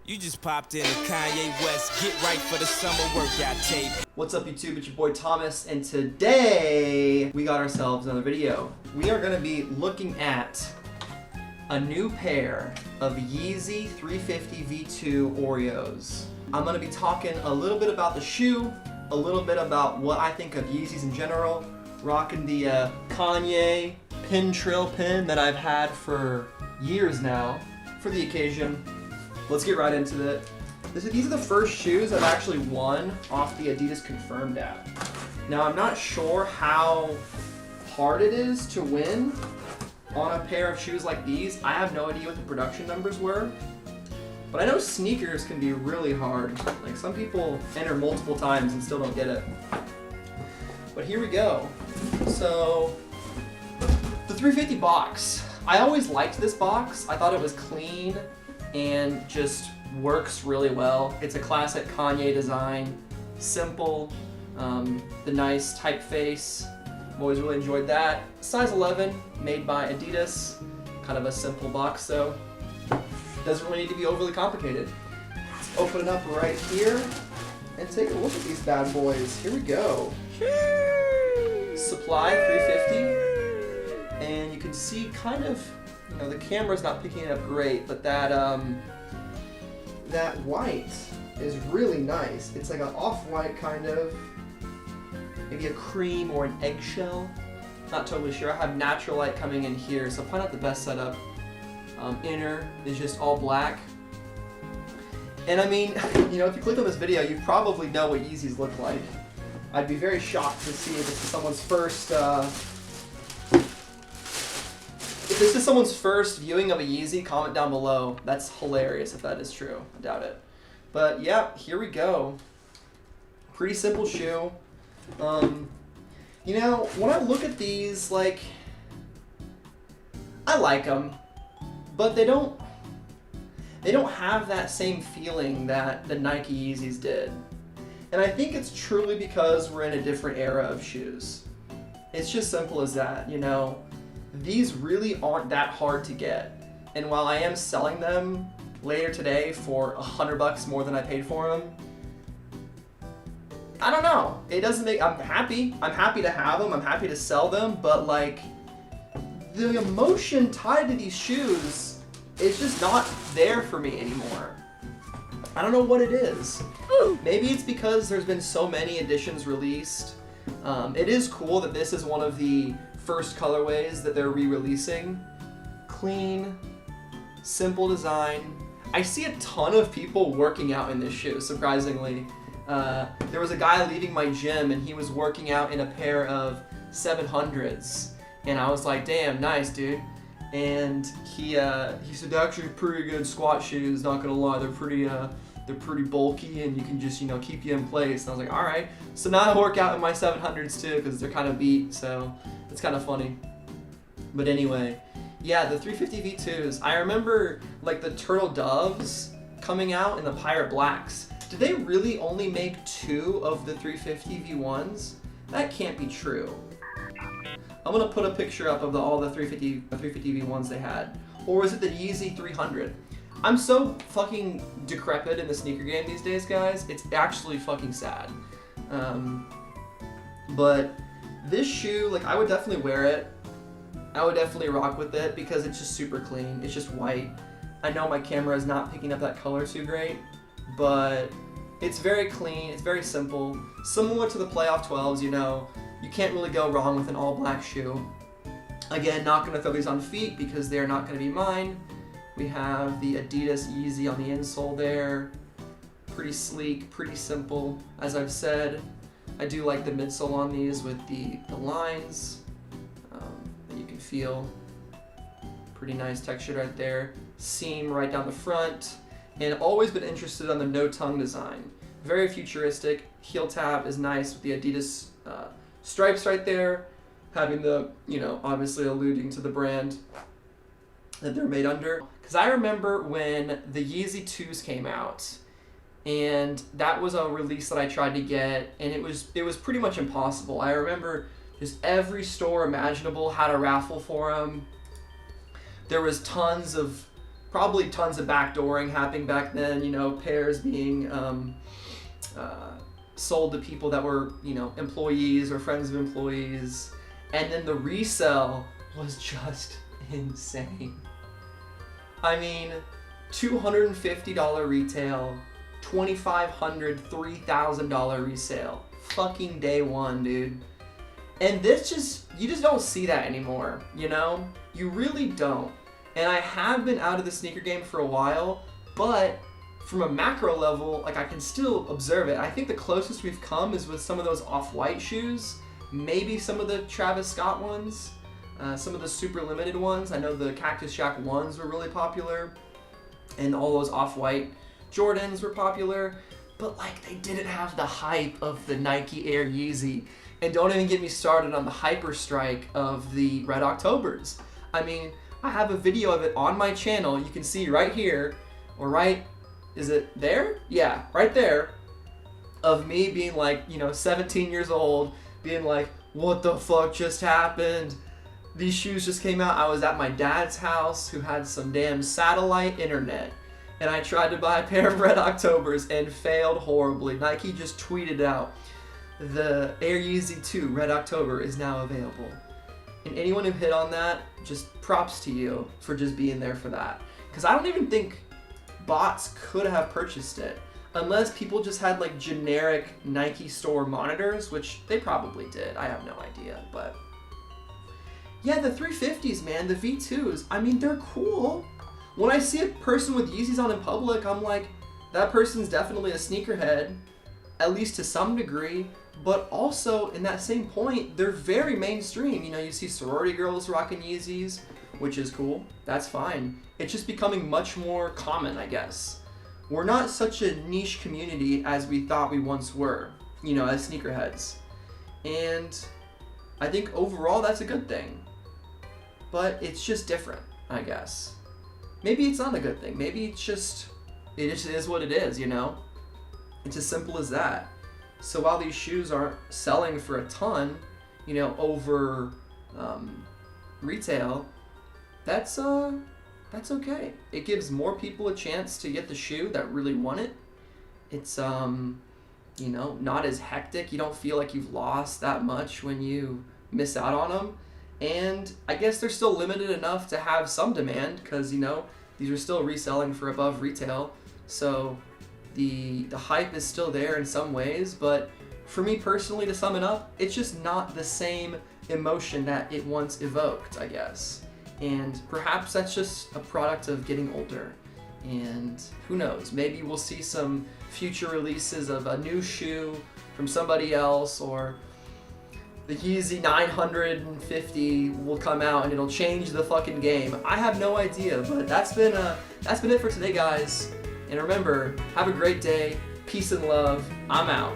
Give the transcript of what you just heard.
You just popped in to Kanye West, get right for the summer workout tape. What's up YouTube, it's your boy Thomas, and today we got ourselves another video. We are gonna be looking at a new pair of Yeezy 350 V2 Oreos. I'm gonna be talking a little bit about the shoe, a little bit about what I think of Yeezys in general, rocking the Kanye pin trill pin that I've had for years now for the occasion. Let's get right into it. These are the first shoes I've actually won off the Adidas Confirmed app. Now I'm not sure how hard it is to win on a pair of shoes like these. I have no idea what the production numbers were, but I know sneakers can be really hard. Like some people enter multiple times and still don't get it. But here we go. So the 350 box. I always liked this box. I thought it was clean and just works really well. It's a classic Kanye design, simple, the nice typeface. I've always really enjoyed that. Size 11, made by Adidas. Kind of a simple box though. Doesn't really need to be overly complicated. Let's open it up right here and take a look at these bad boys. Here we go. Supply 350, and you can see kind of, you know, the camera's not picking it up great, but that white is really nice. It's like an off-white kind of, maybe a cream or an eggshell. Not totally sure. I have natural light coming in here, so probably not the best setup. Inner is just all black. And I mean, you know, if you click on this video, you probably know what Yeezys look like. I'd be very shocked to see if this is someone's first, if this is someone's first viewing of a Yeezy, comment down below. That's hilarious if that is true. I doubt it. But yeah, here we go. Pretty simple shoe. You know, when I look at these, like, I like them, but they don't have that same feeling that the Nike Yeezys did. And I think it's truly because we're in a different era of shoes. It's just simple as that, you know. These really aren't that hard to get. And while I am selling them later today for $100 more than I paid for them, I don't know. It doesn't make, I'm happy to have them, I'm happy to sell them, but like, the emotion tied to these shoes is just not there for me anymore. I don't know what it is. Maybe it's because there's been so many editions released. It is cool that this is one of the first colorways that they're re-releasing. Clean, simple design. I see a ton of people working out in this shoe, surprisingly. There was a guy leaving my gym and he was working out in a pair of 700s. And I was like, damn, nice, dude. And he said, they're actually pretty good squat shoes, not gonna lie. They're pretty bulky and you can just, you know, keep you in place. And I was like, all right. So now I work out in my 700s too because they're kind of beat, so it's kind of funny. But anyway, yeah, the 350 V2s. I remember like the Turtle Doves coming out and the Pirate Blacks. Did they really only make 2 of the 350 V1s? That can't be true. I'm gonna put a picture up of all the 350 V1s they had. Or was it the Yeezy 300? I'm so fucking decrepit in the sneaker game these days, guys. It's actually fucking sad. But this shoe, like, I would definitely wear it. I would definitely rock with it because it's just super clean. It's just white. I know my camera is not picking up that color too great, but it's very clean. It's very simple. Similar to the Playoff 12s, you know. You can't really go wrong with an all black shoe. Again, not gonna throw these on feet because they're not gonna be mine. We have the Adidas Yeezy on the insole there. Pretty sleek, pretty simple. As I've said, I do like the midsole on these with the lines that you can feel. Pretty nice texture right there. Seam right down the front. And always been interested on the no tongue design. Very futuristic. Heel tab is nice with the Adidas stripes right there. Having the, you know, obviously alluding to the brand that they're made under. Because I remember when the Yeezy 2s came out, and that was a release that I tried to get, and it was pretty much impossible. I remember just every store imaginable had a raffle for them. There was tons of Probably tons of backdooring happening back then, you know, pairs being sold to people that were, you know, employees or friends of employees. And then the resale was just insane. I mean, $250 retail, $2,500, $3,000 resale. Fucking day one, dude. And this you just don't see that anymore, you know? You really don't. And I have been out of the sneaker game for a while, but from a macro level, like, I can still observe it. I think the closest we've come is with some of those off-white shoes, maybe some of the Travis Scott ones, some of the super limited ones. I know the Cactus Jack ones were really popular, and all those off-white Jordans were popular, but like, they didn't have the hype of the Nike Air Yeezy. And don't even get me started on the hyper strike of the Red Octobers. I mean, I have a video of it on my channel. You can see right here, or right, is it there? Yeah, right there, of me being like, you know, 17 years old, being like, what the fuck just happened? These shoes just came out. I was at my dad's house, who had some damn satellite internet, and I tried to buy a pair of Red Octobers and failed horribly. Nike just tweeted out, the Air Yeezy 2 Red October is now available. And anyone who hit on that, just props to you for just being there for that. Because I don't even think bots could have purchased it, unless people just had like generic Nike store monitors, which they probably did. I have no idea, but yeah, the 350s, man, the V2s, I mean, they're cool. When I see a person with Yeezys on in public, I'm like, that person's definitely a sneakerhead, at least to some degree. But also, in that same point, they're very mainstream. You know, you see sorority girls rocking Yeezys, which is cool. That's fine. It's just becoming much more common, I guess. We're not such a niche community as we thought we once were, you know, as sneakerheads. And I think overall that's a good thing. But it's just different, I guess. Maybe it's not a good thing. Maybe it just is what it is, you know? It's as simple as that. So while these shoes aren't selling for a ton, you know, over retail, that's okay. It gives more people a chance to get the shoe that really want it. It's you know, not as hectic. You don't feel like you've lost that much when you miss out on them. And I guess they're still limited enough to have some demand, because, you know, these are still reselling for above retail. So the hype is still there in some ways, but for me personally, to sum it up, it's just not the same emotion that it once evoked, I guess. And perhaps that's just a product of getting older. And who knows, maybe we'll see some future releases of a new shoe from somebody else, or the Yeezy 950 will come out and it'll change the fucking game. I have no idea, but that's been it for today, guys. And remember, have a great day, peace and love, I'm out.